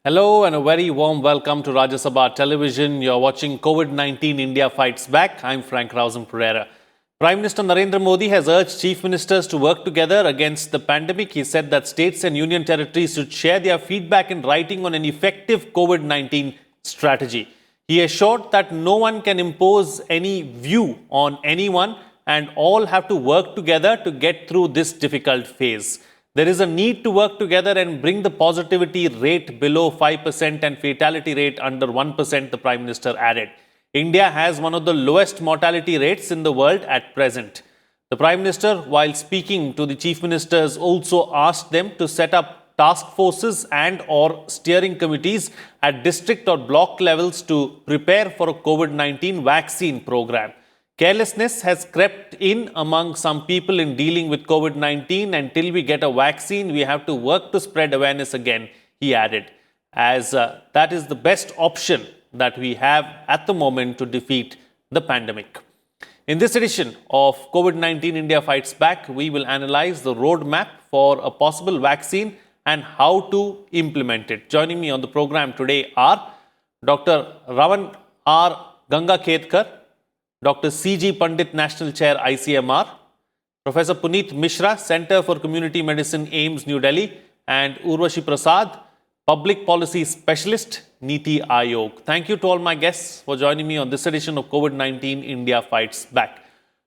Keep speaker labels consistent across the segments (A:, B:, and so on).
A: Hello and a very warm welcome to Rajya Sabha Television. You're watching COVID-19 India Fights Back. I'm Frank Rausen Pereira. Prime Minister Narendra Modi has urged chief ministers to work together against the pandemic. He said that states and union territories should share their feedback in writing on an effective COVID-19 strategy. He assured that no one can impose any view on anyone and all have to work together to get through this difficult phase. There is a need to work together and bring the positivity rate below 5% and fatality rate under 1%, the Prime Minister added. India has one of the lowest mortality rates in the world at present. The Prime Minister, while speaking to the Chief Ministers, also asked them to set up task forces and or steering committees at district or block levels to prepare for a COVID-19 vaccine program. Carelessness has crept in among some people in dealing with COVID-19. Until we get a vaccine, we have to work to spread awareness again, he added, as that is the best option that we have at the moment to defeat the pandemic. In this edition of COVID-19 India Fights Back, we will analyze the roadmap for a possible vaccine and how to implement it. Joining me on the program today are Dr. Raman R. Gangakhetkar, Dr. C.G. Pandit, National Chair, ICMR, Professor Puneet Mishra, Center for Community Medicine, AIIMS, New Delhi, and Urvashi Prasad, Public Policy Specialist, Niti Aayog. Thank you to all my guests for joining me on this edition of COVID-19 India Fights Back.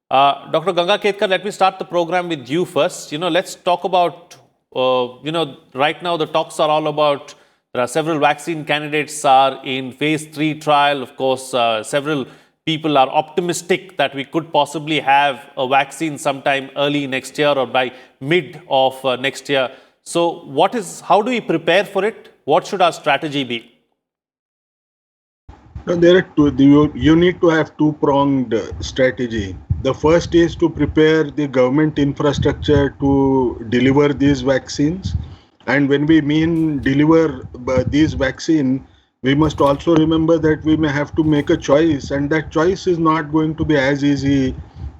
A: Dr. Gangakhetkar, let me start the program with you first. Let's talk about, right now the talks are all about, there are several vaccine candidates are in phase 3 trial. Of course, several people are optimistic that we could possibly have a vaccine sometime early next year or by mid of next year. So how do we prepare for it? What should our strategy be?
B: There are two. You need to have two-pronged strategy. The first is to prepare the government infrastructure to deliver these vaccines. And when we mean deliver these vaccines, we must also remember that we may have to make a choice, and that choice is not going to be as easy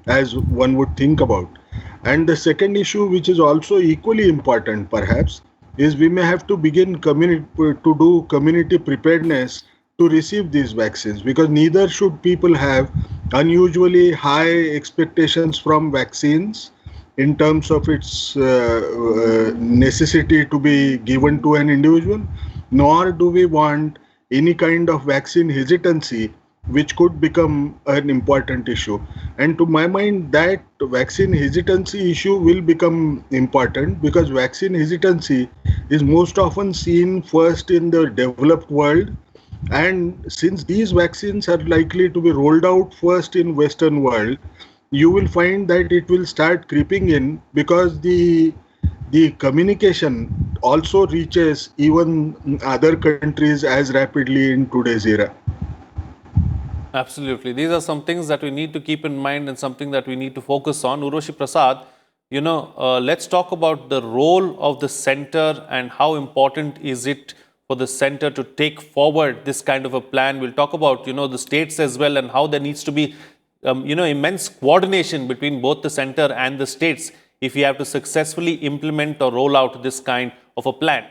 B: as one would think about. And the second issue, which is also equally important perhaps, is we may have to begin to do community preparedness to receive these vaccines, because neither should people have unusually high expectations from vaccines in terms of its necessity to be given to an individual, nor do we want any kind of vaccine hesitancy which could become an important issue. And to my mind, that vaccine hesitancy issue will become important, because vaccine hesitancy is most often seen first in the developed world, and since these vaccines are likely to be rolled out first in Western world, you will find that it will start creeping in, because the communication also reaches even other countries as rapidly in today's era.
A: Absolutely. These are some things that we need to keep in mind and something that we need to focus on. Urvashi Prasad, let's talk about the role of the center and how important is it for the center to take forward this kind of a plan. We'll talk about, the states as well and how there needs to be, immense coordination between both the center and the states if you have to successfully implement or roll out this kind of a plan.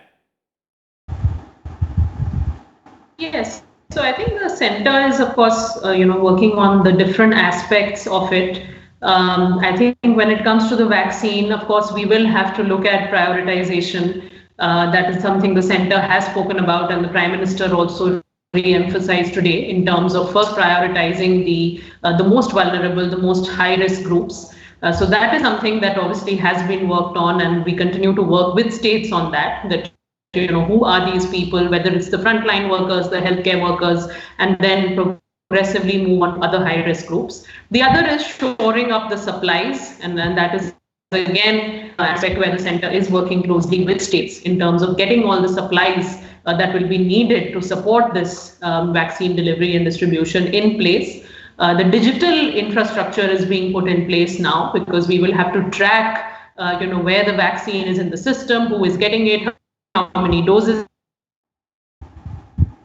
C: Yes. So I think the center is, of course, working on the different aspects of it. I think when it comes to the vaccine, of course, we will have to look at prioritization. That is something the center has spoken about, and the Prime Minister also re-emphasized today in terms of first prioritizing the most vulnerable, the most high-risk groups. So that is something that obviously has been worked on, and we continue to work with states on that who are these people, whether it's the frontline workers, the healthcare workers, and then progressively move on to other high-risk groups. The other is shoring up the supplies, and then that is again an aspect where the center is working closely with states in terms of getting all the supplies that will be needed to support this vaccine delivery and distribution in place. The digital infrastructure is being put in place now, because we will have to track where the vaccine is in the system, who is getting it, how many doses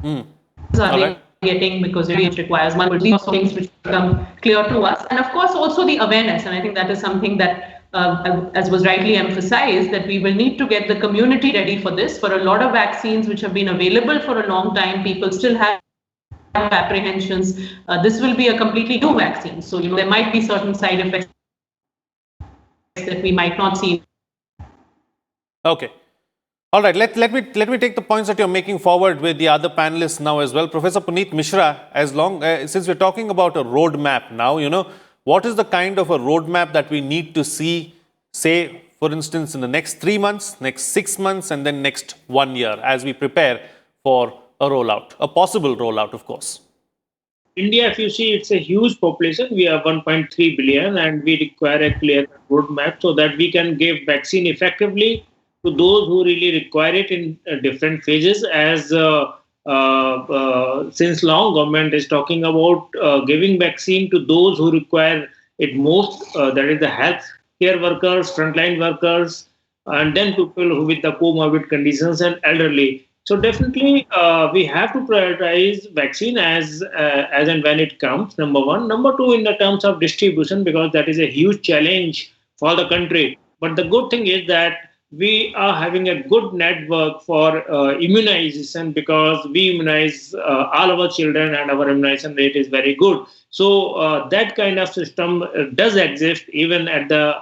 C: are they getting, because it requires multiple things which become clear to us. And of course also the awareness, and I think that is something that as was rightly emphasized, that we will need to get the community ready for this. For a lot of vaccines which have been available for a long time, people still have apprehensions. This will be a completely new vaccine. So, there might be certain side effects that we might not see.
A: Okay. All right. Let me take the points that you're making forward with the other panelists now as well. Professor Puneet Mishra, since we're talking about a roadmap now, what is the kind of a roadmap that we need to see, say, for instance, in the next 3 months, next 6 months, and then next 1 year as we prepare for a rollout, a possible rollout, of course?
D: India, if you see, it's a huge population. We are 1.3 billion, and we require a clear roadmap so that we can give vaccine effectively to those who really require it in different phases. As since long, government is talking about giving vaccine to those who require it most. That is the health care workers, frontline workers, and then people who with the comorbid conditions and elderly. So definitely, we have to prioritize vaccine as and when it comes. Number one. Number two, in the terms of distribution, because that is a huge challenge for the country. But the good thing is that we are having a good network for immunization, because we immunize all our children and our immunization rate is very good. So that kind of system does exist even at the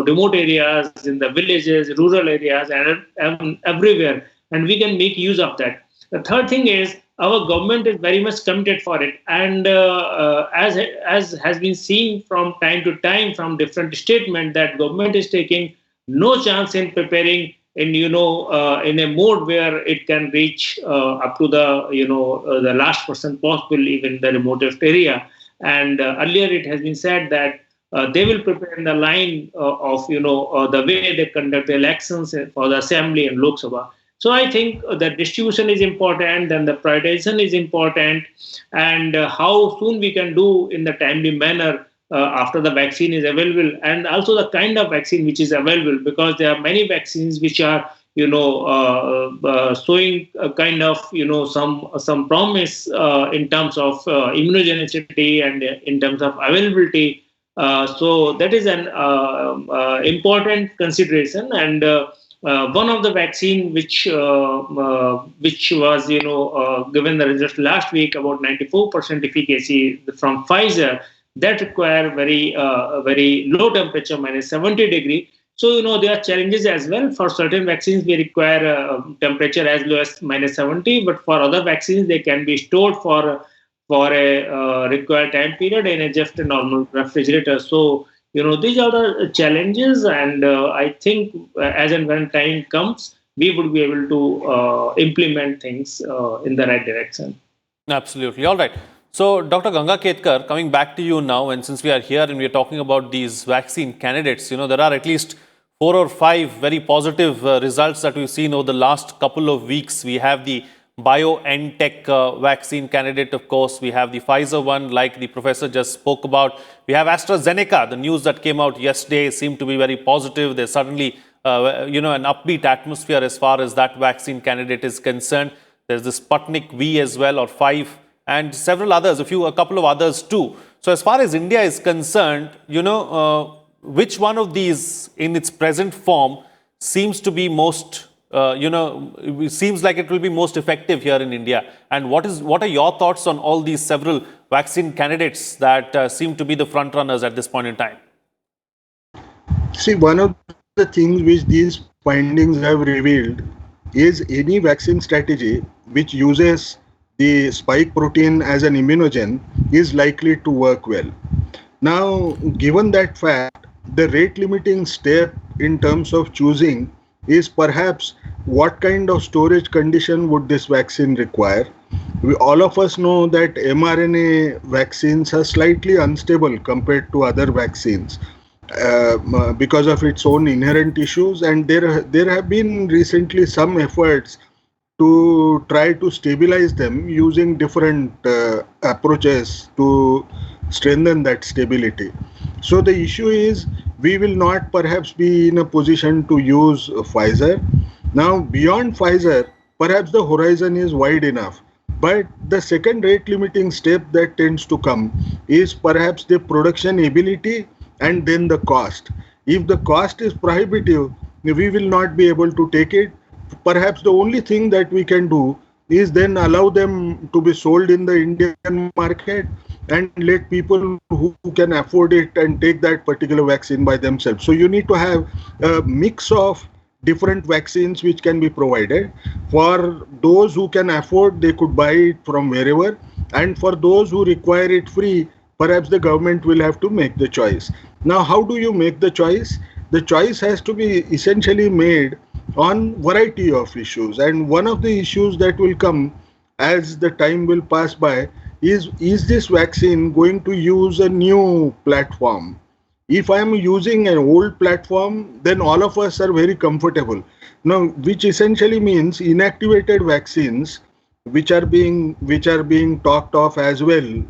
D: remote areas, in the villages, rural areas, and everywhere. And we can make use of that. The third thing is our government is very much committed for it. And as has been seen from time to time from different statements, that government is taking no chance in preparing in in a mode where it can reach up to the last person possible, even the remotest area. And earlier it has been said that they will prepare in the line of the way they conduct the elections for the assembly and Lok Sabha. So I think the distribution is important, then the prioritization is important, and how soon we can do in the timely manner after the vaccine is available, and also the kind of vaccine which is available, because there are many vaccines which are showing a kind of some promise in terms of immunogenicity and in terms of availability. So that is an important consideration. And one of the vaccine which was given the result last week, about 94% efficacy from Pfizer, that require very low temperature, minus 70 degree. So there are challenges as well. For certain vaccines we require temperature as low as minus 70, but for other vaccines they can be stored for a required time period in just a normal refrigerator. So these are the challenges, and I think as and when time comes, we would be able to implement things in the right direction.
A: Absolutely. All right. So, Dr. Ganga Ketkar, coming back to you now, and since we are here and we are talking about these vaccine candidates, there are at least 4 or 5 very positive results that we've seen over the last couple of weeks. We have the BioNTech vaccine candidate, of course. We have the Pfizer one, like the professor just spoke about. We have AstraZeneca. The news that came out yesterday seemed to be very positive. There's suddenly, an upbeat atmosphere as far as that vaccine candidate is concerned. There's the Sputnik V as well, or 5, and several others, a couple of others too. So as far as India is concerned, which one of these in its present form seems to be most it seems like it will be most effective here in India? And what are your thoughts on all these several vaccine candidates that seem to be the front runners at this point in time?
B: See, one of the things which these findings have revealed is any vaccine strategy which uses the spike protein as an immunogen is likely to work well. Now, given that fact, the rate limiting step in terms of choosing is perhaps what kind of storage condition would this vaccine require. All of us know that mRNA vaccines are slightly unstable compared to other vaccines because of its own inherent issues, and there have been recently some efforts to try to stabilize them using different approaches to strengthen that stability. So the issue is, we will not perhaps be in a position to use Pfizer. Now, beyond Pfizer, perhaps the horizon is wide enough. But the second rate limiting step that tends to come is perhaps the production ability and then the cost. If the cost is prohibitive, we will not be able to take it. Perhaps the only thing that we can do is then allow them to be sold in the Indian market and let people who can afford it and take that particular vaccine by themselves. So you need to have a mix of different vaccines which can be provided. For those who can afford, they could buy it from wherever, and for those who require it free, perhaps the government will have to make the choice. Now, how do you make the choice? The choice has to be essentially made on variety of issues, and one of the issues that will come as the time will pass by is this vaccine going to use a new platform? If I am using an old platform, then all of us are very comfortable now, which essentially means inactivated vaccines which are being talked of as well,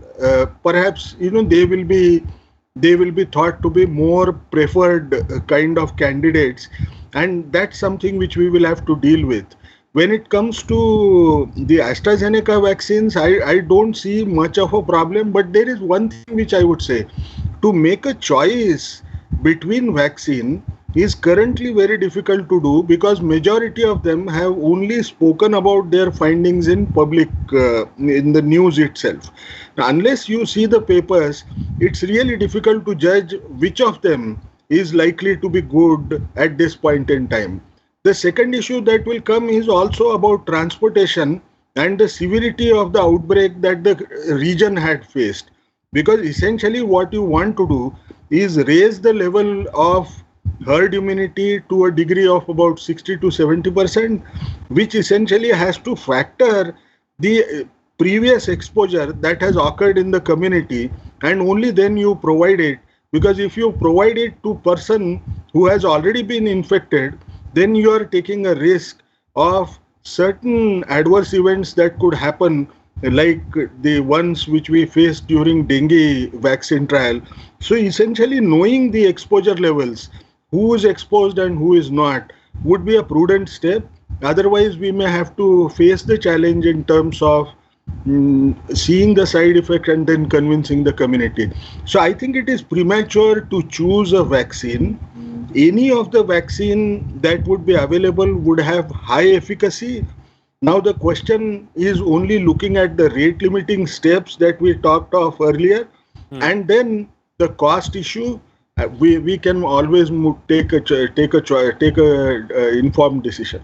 B: perhaps they will be thought to be more preferred kind of candidates, and that's something which we will have to deal with. When it comes to the AstraZeneca vaccines, I don't see much of a problem, but there is one thing which I would say: to make a choice between vaccine is currently very difficult to do, because majority of them have only spoken about their findings in public, in the news itself. Now, unless you see the papers, it's really difficult to judge which of them is likely to be good at this point in time. The second issue that will come is also about transportation and the severity of the outbreak that the region had faced. Because essentially what you want to do is raise the level of herd immunity to a degree of about 60 to 70%, which essentially has to factor the previous exposure that has occurred in the community, and only then you provide it. Because if you provide it to person who has already been infected, then you are taking a risk of certain adverse events that could happen, like the ones which we faced during dengue vaccine trial. So essentially knowing the exposure levels, who is exposed and who is not, would be a prudent step. Otherwise, we may have to face the challenge in terms of seeing the side effect and then convincing the community. So I think it is premature to choose a vaccine. Any of the vaccine that would be available would have high efficacy. Now the question is only looking at the rate limiting steps that we talked of earlier, and then the cost issue. We can always take a informed decision.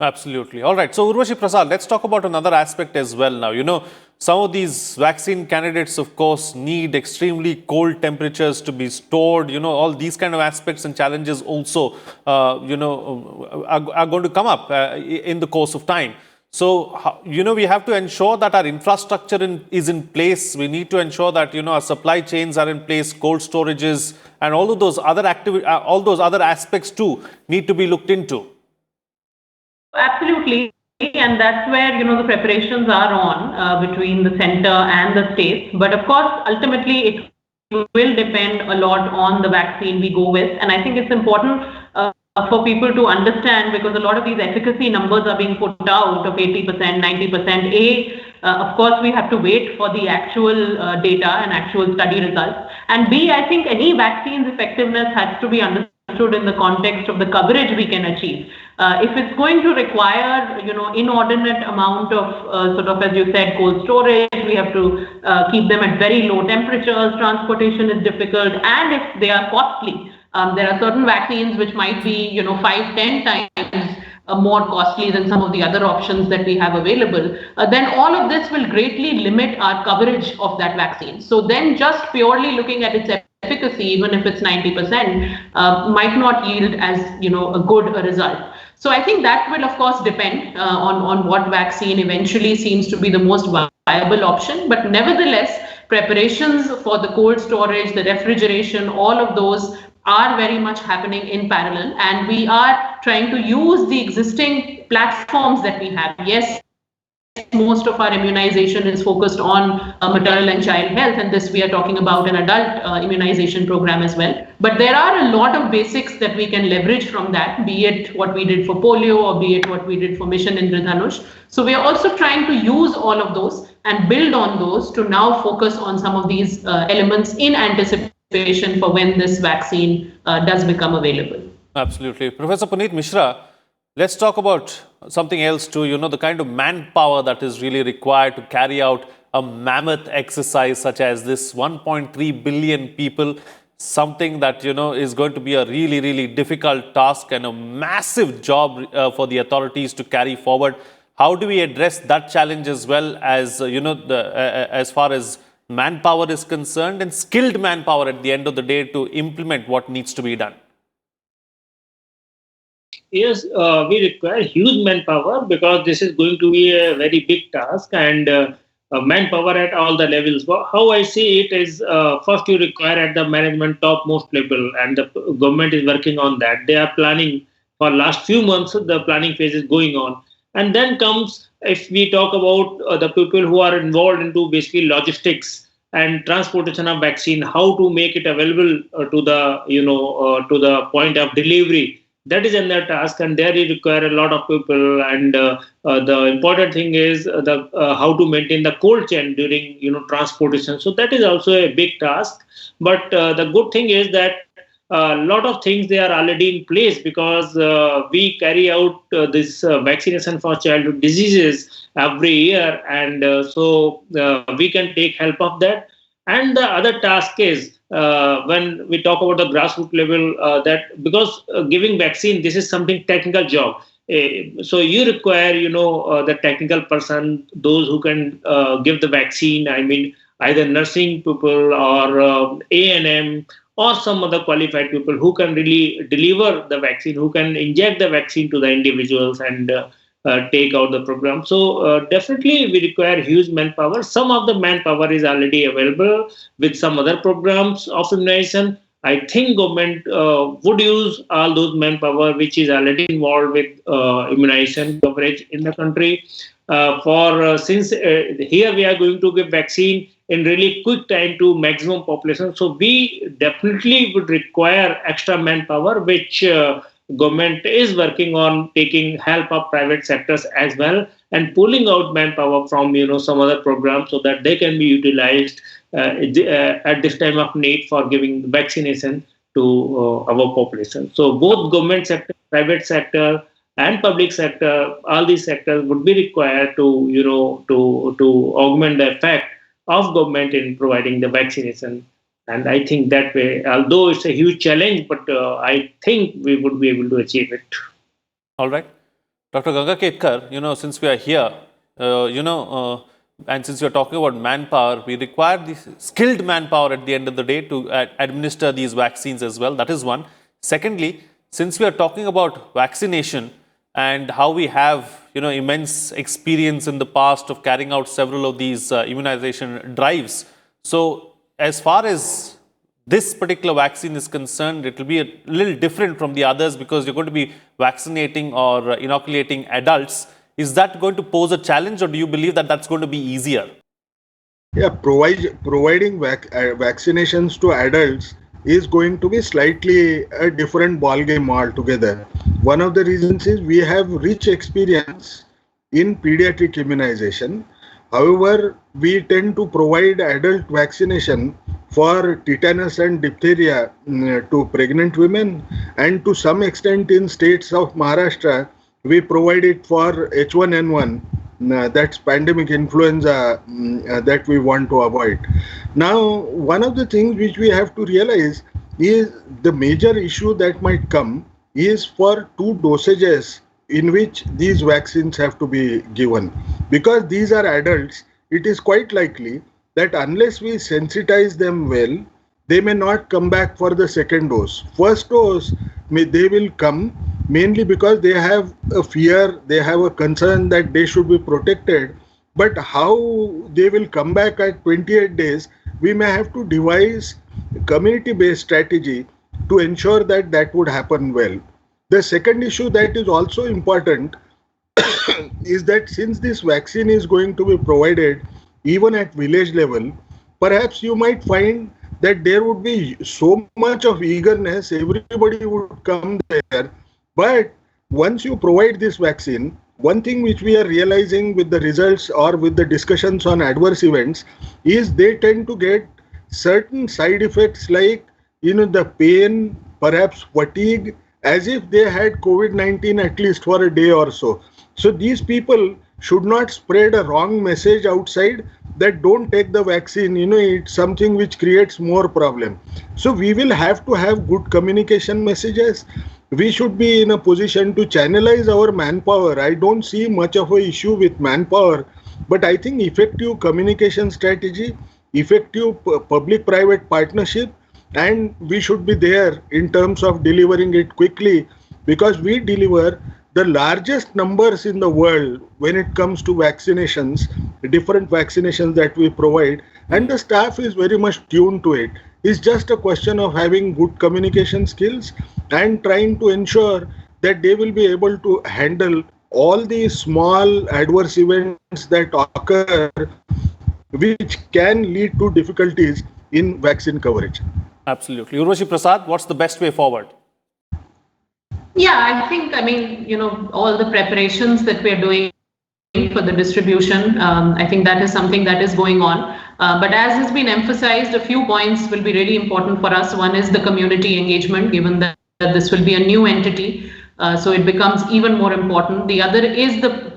A: Absolutely. All right. So, Urvashi Prasad, let's talk about another aspect as well now. You know, some of these vaccine candidates, of course, need extremely cold temperatures to be stored. You know, all these kind of aspects and challenges also, are going to come up in the course of time. So, we have to ensure that our infrastructure is in place. We need to ensure that, our supply chains are in place, cold storages, and all of those other aspects too need to be looked into.
C: Absolutely. And that's where, the preparations are on between the center and the states. But of course, ultimately, it will depend a lot on the vaccine we go with. And I think it's important for people to understand, because a lot of these efficacy numbers are being put out of 80%, 90%. Of course, we have to wait for the actual data and actual study results. And B, I think any vaccine's effectiveness has to be understood in the context of the coverage we can achieve. If it's going to require, inordinate amount of sort of, as you said, cold storage, we have to keep them at very low temperatures, transportation is difficult, and if they are costly, there are certain vaccines which might be, 5-10 times more costly than some of the other options that we have available, then all of this will greatly limit our coverage of that vaccine. So then just purely looking at its efficacy, even if it's 90%, might not yield as, a good result. So I think that will, of course, depend on what vaccine eventually seems to be the most viable option. But nevertheless, preparations for the cold storage, the refrigeration, all of those are very much happening in parallel. And we are trying to use the existing platforms that we have. Yes, most of our immunization is focused on maternal and child health, and this we are talking about an adult immunization program as well. But there are a lot of basics that we can leverage from that, be it what we did for polio or be it what we did for Mission Indradhanush. So we are also trying to use all of those and build on those to now focus on some of these elements in anticipation anticipation for when this vaccine does become available.
A: Absolutely. Professor Puneet Mishra, let's talk about something else too. The kind of manpower that is really required to carry out a mammoth exercise such as this, 1.3 billion people, something that, is going to be a really, really difficult task and a massive job for the authorities to carry forward. How do we address that challenge as well as, as far as manpower is concerned and skilled manpower at the end of the day to implement what needs to be done?
D: Yes, we require huge manpower because this is going to be a very big task and manpower at all the levels. How I see it is first you require at the management topmost level, and the government is working on that. They are planning for last few months, the planning phase is going on. And then comes, if we talk about the people who are involved into basically logistics and transportation of vaccine, how to make it available to the, to the point of delivery. That is another task, and there you require a lot of people. And the important thing is how to maintain the cold chain during transportation. So that is also a big task. But the good thing is that a lot of things they are already in place because we carry out this vaccination for childhood diseases every year, and so we can take help of that. And the other task is when we talk about the grassroots level, that because giving vaccine, this is something technical job. So you require, the technical person, those who can give the vaccine. I mean, either nursing people or A&M or some other qualified people who can really deliver the vaccine, who can inject the vaccine to the individuals and take out the program. So definitely we require huge manpower. Some of the manpower is already available with some other programs of immunization. I think government would use all those manpower which is already involved with immunization coverage in the country. Since here we are going to give vaccine in really quick time to maximum population, so we definitely would require extra manpower, which government is working on taking help of private sectors as well and pulling out manpower from some other programs so that they can be utilized at this time of need for giving vaccination to our population. So both government sector, private sector, and public sector, all these sectors would be required to to augment the effect of government in providing the vaccination. And I think that way, although it's a huge challenge, but I think we would be able to achieve it.
A: All right. Dr. Ganga Ketkar, since we are here, and since we are talking about manpower, we require the skilled manpower at the end of the day to administer these vaccines as well. That is one. Secondly, since we are talking about vaccination and how we have, immense experience in the past of carrying out several of these immunization drives. So as far as this particular vaccine is concerned, it will be a little different from the others because you're going to be vaccinating or inoculating adults. Is that going to pose a challenge, or do you believe that that's going to be easier?
B: Yeah, providing vaccinations to adults is going to be slightly a different ballgame altogether. One of the reasons is we have rich experience in pediatric immunization. However, we tend to provide adult vaccination for tetanus and diphtheria to pregnant women, and to some extent in states of Maharashtra, we provide it for H1N1, that's pandemic influenza that we want to avoid. Now, one of the things which we have to realize is the major issue that might come is for two dosages in which these vaccines have to be given. Because these are adults, it is quite likely that unless we sensitize them well, they may not come back for the second dose. First dose, they will come mainly because they have a fear, they have a concern that they should be protected. But how they will come back at 28 days, we may have to devise a community-based strategy to ensure that that would happen well. The second issue that is also important is that since this vaccine is going to be provided even at village level, perhaps you might find that there would be so much of eagerness, everybody would come there. But once you provide this vaccine, one thing which we are realizing with the results or with the discussions on adverse events is they tend to get certain side effects like, the pain, perhaps fatigue, as if they had COVID-19 at least for a day or so. So these people should not spread a wrong message outside that don't take the vaccine. It's something which creates more problem. So we will have to have good communication messages. We should be in a position to channelize our manpower. I don't see much of an issue with manpower, but I think effective communication strategy, effective public-private partnership, and we should be there in terms of delivering it quickly, because we deliver the largest numbers in the world when it comes to vaccinations, different vaccinations that we provide, and the staff is very much tuned to it. It's just a question of having good communication skills and trying to ensure that they will be able to handle all the small adverse events that occur, which can lead to difficulties in vaccine coverage.
A: Absolutely. Urvashi Prasad, what's the best way forward?
C: Yeah, I think, all the preparations that we're doing for the distribution, I think that is something that is going on. But as has been emphasized, a few points will be really important for us. One is the community engagement, given that this will be a new entity. So it becomes even more important. The other is the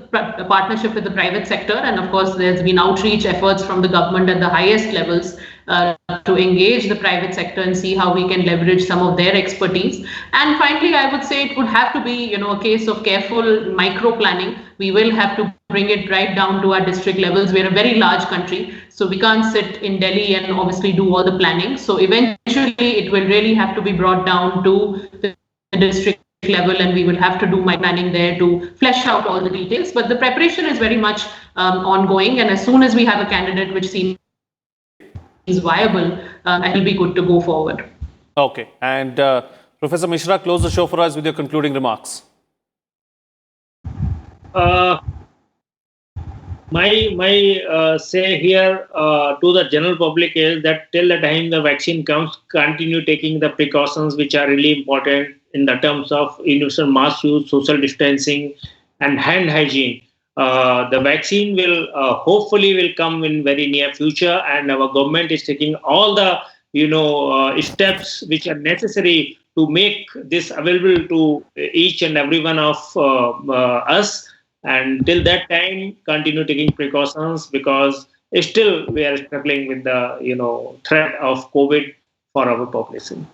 C: partnership with the private sector. And of course, there's been outreach efforts from the government at the highest levels to engage the private sector and see how we can leverage some of their expertise. And finally, I would say it would have to be, a case of careful micro planning. We will have to bring it right down to our district levels. We're a very large country, so we can't sit in Delhi and obviously do all the planning. So eventually, it will really have to be brought down to the district level, and we will have to do my planning there to flesh out all the details. But the preparation is very much ongoing, and as soon as we have a candidate which seems viable, it will be good to go forward.
A: Okay. And Professor Mishra, close the show for us with your concluding remarks.
D: My say here to the general public is that till the time the vaccine comes, continue taking the precautions which are really important in the terms of universal mask use, social distancing, and hand hygiene. The vaccine will hopefully will come in very near future, and our government is taking all the steps which are necessary to make this available to each and every one of us. And till that time, continue taking precautions, because still we are struggling with the threat of COVID for our population.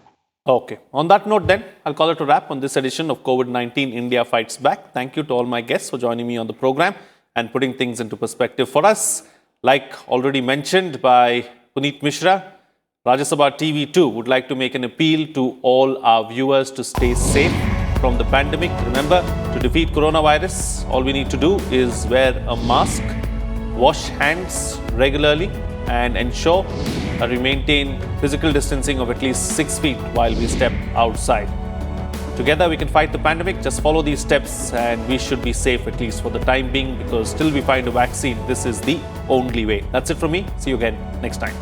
A: Okay. On that note then, I'll call it a wrap on this edition of COVID-19 India Fights Back. Thank you to all my guests for joining me on the program and putting things into perspective for us. Like already mentioned by Puneet Mishra, Rajya Sabha TV2 would like to make an appeal to all our viewers to stay safe from the pandemic. Remember, to defeat coronavirus, all we need to do is wear a mask, wash hands regularly, and ensure that we maintain physical distancing of at least 6 feet while we step outside. Together we can fight the pandemic. Just follow these steps and we should be safe, at least for the time being, because till we find a vaccine, this is the only way. That's it from me. See you again next time.